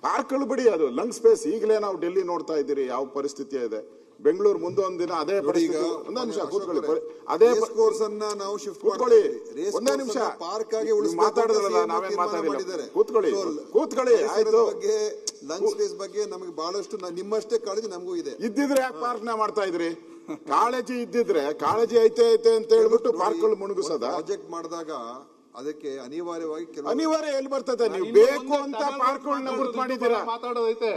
ಪಾರ್ಕ್ಗಳು ಬಿಡಿ, ಅದು lung space. ಈಗಲೇ ನಾವು ಡೆಲ್ಲಿ ನೋಡ್ತಾ ಇದ್ದೀರಿ ಯಾವ ಪರಿಸ್ಥಿತಿ ಇದೆ. ಬೆಂಗಳೂರು ಮುಂದೆ ಒಂದಿನ ಅದೇ ಪರಿಸ್ಥಿತಿ. ಒಂದೇ ನಿಮಿಷ ಕೂತ್ಕೊಳ್ಳಿ. ಅದೇ ಕೋರ್ಸ್ ಅನ್ನ ನಾವು ಶಿಫ್ಟ್ ಕೂತ್ಕೊಳ್ಳಿ. ಒಂದೇ ನಿಮಿಷ ಪಾರ್ಕ್ ಆಗಿ ಮಾತಾಡಿದ್ರಲ್ಲ, ನಾವೇನ್ ಮಾತಾಡಿಲ್ಲ. ಕೂತ್ಕೊಳ್ಳಿ ಆಯ್ತು. ಲಂಗ್ ಸ್ಪೇಸ್ ಬಗ್ಗೆ ನಮಗೆ ಬಹಳಷ್ಟು ನಿಮ್ಮಷ್ಟೇ ಕಾಳಜಿ ನಮಗೂ ಇದೆ. ಇದ್ದಿದ್ರೆ ಯಾಕೆ ಪಾರ್ಕ್ ನ ಮಾಡ್ತಾ ಇದ್ರಿ? ಕಾಳಜಿ ಇದ್ದಿದ್ರೆ, ಕಾಳಜಿ ಐತೆ ಅಂತ ಹೇಳ್ಬಿಟ್ಟು ಪಾರ್ಕ್ಗಳು ಮುಣಗಿಸೋದ? ಪ್ರಾಜೆಕ್ಟ್ ಮಾಡಿದಾಗ ಅದಕ್ಕೆ ಅನಿವಾರ್ಯವಾಗಿ ಅನಿವಾರ್ಯ ಎಲ್ಲಿ ಬರ್ತದೆ? ನೀವು ಬೇಕು ಅಂತ ಪಾರ್ಕ್ಗಳನ್ನ ಗುರುತು ಮಾಡಿದ್ದೀರಾ,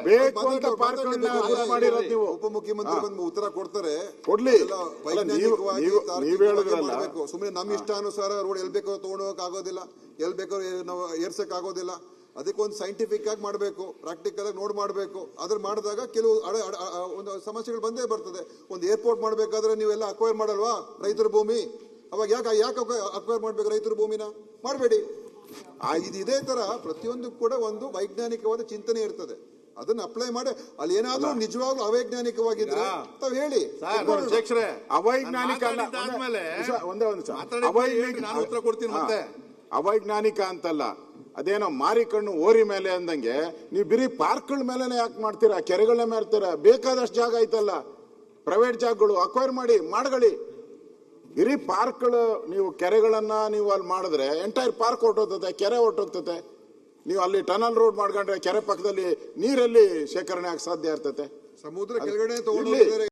ಬೇಕು ಅಂತ ಪಾರ್ಕ್ಗಳನ್ನ ಗುರುತು ಮಾಡಿರೋದು ನೀವು. ಉಪಮುಖ್ಯಮಂತ್ರಿ ಬಂದು ಉತ್ತರ ಕೊಡ್ತಾರೆ, ಕೊಡ್ಲಿ. ನೀವ್ ಹೇಳಿದ್ರಲ್ಲ, ಸುಮ್ಮನೆ ನಮ್ಮ ಇಷ್ಟಾನುಸಾರ ರೋಡ್ ಎಲ್ ಬೇಕಾದ್ರೂ ತಗೊಂಡೋಗಕ್ ಆಗೋದಿಲ್ಲ, ಎಲ್ ಬೇಕಾದ್ರೂ ನಾವು ಏರ್ಸಕ್ ಆಗೋದಿಲ್ಲ. ಅದಕ್ಕೊಂದು ಸೈಂಟಿಫಿಕ್ ಆಗಿ ಮಾಡಬೇಕು, ಪ್ರಾಕ್ಟಿಕಲ್ ಆಗಿ ನೋಡ್ ಮಾಡಬೇಕು. ಅದ್ರ ಮಾಡಿದಾಗ ಕೆಲವು ಒಂದು ಸಮಸ್ಯೆಗಳು ಬಂದೇ ಬರ್ತದೆ. ಒಂದು ಏರ್ಪೋರ್ಟ್ ಮಾಡ್ಬೇಕಾದ್ರೆ ನೀವೆಲ್ಲ ಅಕ್ವೈರ್ ಮಾಡಲ್ವಾ ರೈತರ ಭೂಮಿ? ಅವಾಗ ಯಾಕೆ ಅಕ್ವೈರ್ ಮಾಡ್ಬೇಕು ರೈತರ ಭೂಮಿನ? ಮಾಡಬೇಡಿ. ಇದೇ ತರ ಪ್ರತಿಯೊಂದು ಕೂಡ ಒಂದು ವೈಜ್ಞಾನಿಕವಾದ ಚಿಂತನೆ ಇರ್ತದೆ. ಅದನ್ನ ಅಪ್ಲೈ ಮಾಡಿ ಅಲ್ಲಿ ಏನಾದ್ರೂ ನಿಜವಾಗ್ಲೂ ಅವೈಜ್ಞಾನಿಕವಾಗಿದ್ರೆ ತಾವ್ ಹೇಳಿ. ಅವೈಜ್ಞಾನಿಕ ಅವೈಜ್ಞಾನಿಕ ಅಂತಲ್ಲ, ಅದೇನೋ ಮಾರಿ ಕಣ್ಣು ಓರಿ ಮೇಲೆ ಅಂದಂಗೆ ನೀವು ಬಿರಿ ಪಾರ್ಕ್ಗಳ ಮೇಲೆ ಯಾಕೆ ಮಾಡ್ತೀರಾ? ಕೆರೆಗಳ ಮಾಡ್ತೀರಾ? ಬೇಕಾದಷ್ಟು ಜಾಗ ಐತಲ್ಲ, ಪ್ರೈವೇಟ್ ಜಾಗಗಳು ಅಕ್ವೈರ್ ಮಾಡ್ಕೊಳ್ಳಿ. ಇರಿ ಪಾರ್ಕ್ಗಳು, ನೀವು ಕೆರೆಗಳನ್ನ ನೀವು ಅಲ್ಲಿ ಮಾಡಿದ್ರೆ ಎಂಟೈರ್ ಪಾರ್ಕ್ ಹೊರಟೋಗ್ತದೆ, ಕೆರೆ ಹೊರಟೋಗ್ತದೆ. ನೀವು ಅಲ್ಲಿ ಟನಲ್ ರೋಡ್ ಮಾಡ್ಕೊಂಡ್ರೆ ಕೆರೆ ಪಕ್ಕದಲ್ಲಿ ನೀರಲ್ಲಿ ಶೇಖರಣೆ ಆಗ ಸಾಧ್ಯ ಇರ್ತದೆ. ಸಮುದ್ರ ಕೆಳಗಡೆ